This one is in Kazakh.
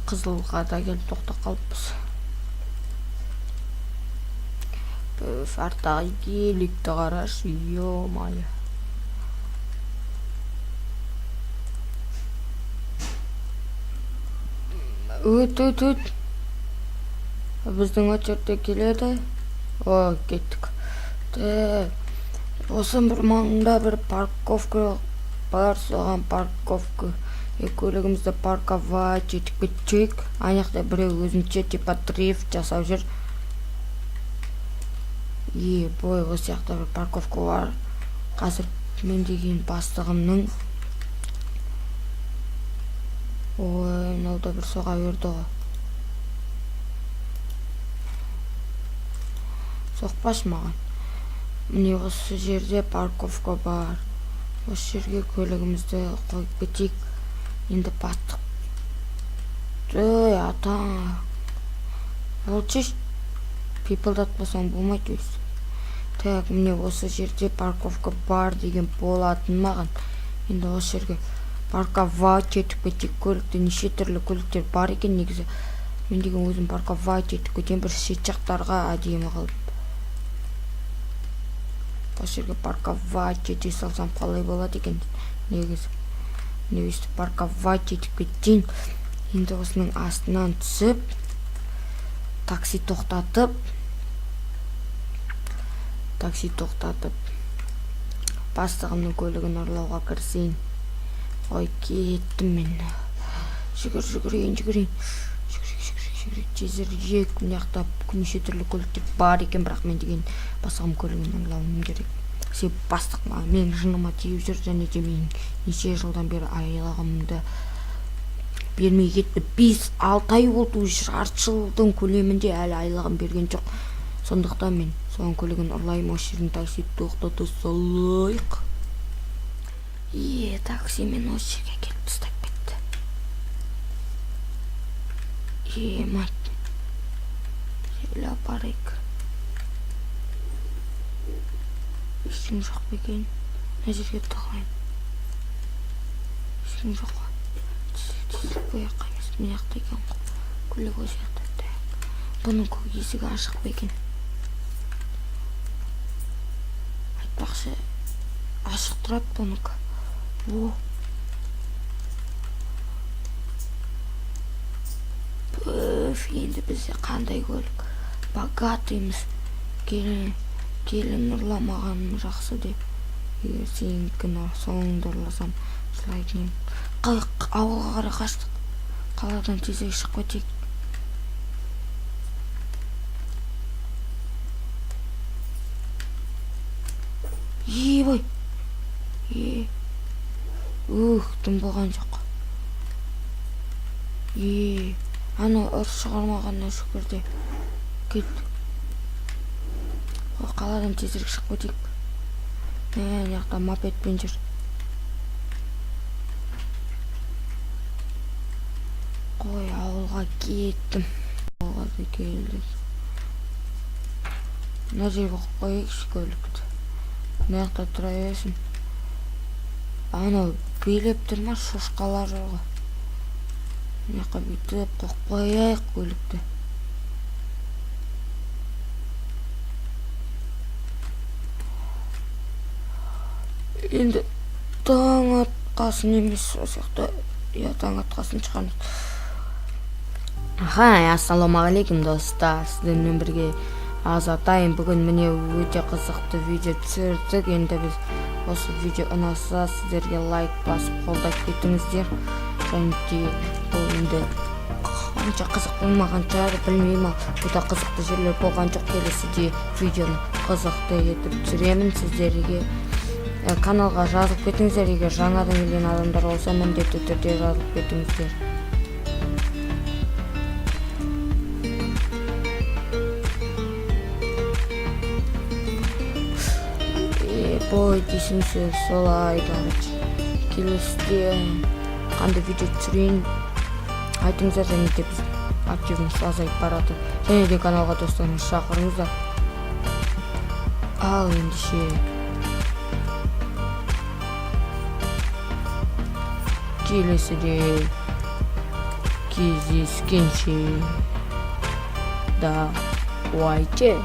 Қызылға да келіп тоқтап қалыппыз. Арттағы елікті қарашы, ё-майы. Өт. Біздің очерде келеді. Кеттік. Осы бір маңында бір парковка бар, соған парковка. Көлігімізді парковать етіп кетчек. Аяқта біреу өзінше типа дрифт жасап жүр. Осы сияқты бір парковка бар. Қазір мен деген бастығымның мынауда бір соға берді ғой. Соқпаш маған. Міне осы жерде парковка бар. Осы жерге көлігімізді қойып кетейік. Енді баттық. Атаң. Болчеш. Пипылдатпасаң болмайды өз. Так, міне осы жерде парковка бар деген болатын маған. Енді осы жерге парковать етіп кетейік. Көлікте неше түрлі көліктер бар екен негізі. Мен деген өзім парковать етіп кетейін, бір шет жақтарға әдемі қылып. Осы жерге парковать ете салсам қалай болады екен негізі. Өйстіп парковать етіп кетейін. Енді осының астынан түсіп, такси тоқтатып, бастығымның көлігін ұрлауға кірісейін. Кеттім мен. Жүгірейін. Тезірек, мынаяқта неше түрлі көліктер бар екен, бірақ мен деген бастығым көлігін ұрлауым керек. Себеп бастық мен жыныма тиіп жүр, және де мен неше жылдан бері айлығымды бермей кетті. 5-6 ай болды, жарты жылдың көлемінде әлі айлығым берген жоқ. Сондықтан мен соған көлігін ұрлаймын. Осы жерін такси тоқтата салайық. Такси мен осы жерге келіп тастап кетті. Мать. Жайлы апарайық. Ешкім жоқ па екен? Мына жерге тығайын. Ешкім жоқ па? Тезірек қояққа емес, мына жақта екен ғой. Көлік осы жақта. Бұның көк есігі ашық па екен? Айтпақшы, ашық тұрады бұныкі. Енді бізде қандай көлік? Богатыймыз. Келін ұрламағаным жақсы деп. Егер сенікін соңында ұрласам жылайтын едім. Ауылға қарай қаштық. Қаладан тезірек шығып кетейік. Дым болған жоқ. Ана ұрыс шығармағанына шүкір де. Кеттік. Қаладан тезірек шығып кетейік. Яқта мопедпен жүр. Ауылға кеттім. Ауылға да келдік. Мына жерге қойайықшы көлікті. Мына жақта тұра берсін. Анау билеп тұрма шошқалар жолға. Мына жаққа бүйтіп қойайық көлікті. Енді таң атқасын емес, осы жақта таң атқасын шығармыз. Ассалаумағалейкум достар, сіздермен бірге Азатайым. Бүгін міне өте қызықты видео түсірдік. Енді біз осы видео ұнаса сіздерге лайк басып қолдап кетіңіздер. Және де бұл енді қанша қызық болмаған шығар, білмеймін. Бұда қызықты жерлер болған жоқ. Келесіде видеоны қызықты етіп түсіремін сіздерге. Каналға жазылып кетіңіздер. Егер жаңадан келген адамдар болса, міндетті түрде жазылып кетіңіздер. Дейсіңсіз, солай, келесіде қандай видео түсірейін айтыңыздар, және де біз активіңіз азайып барады. Және де каналға достарыңыз шақырыңыздар. Ал ендеше келесіде кездескенше давайте.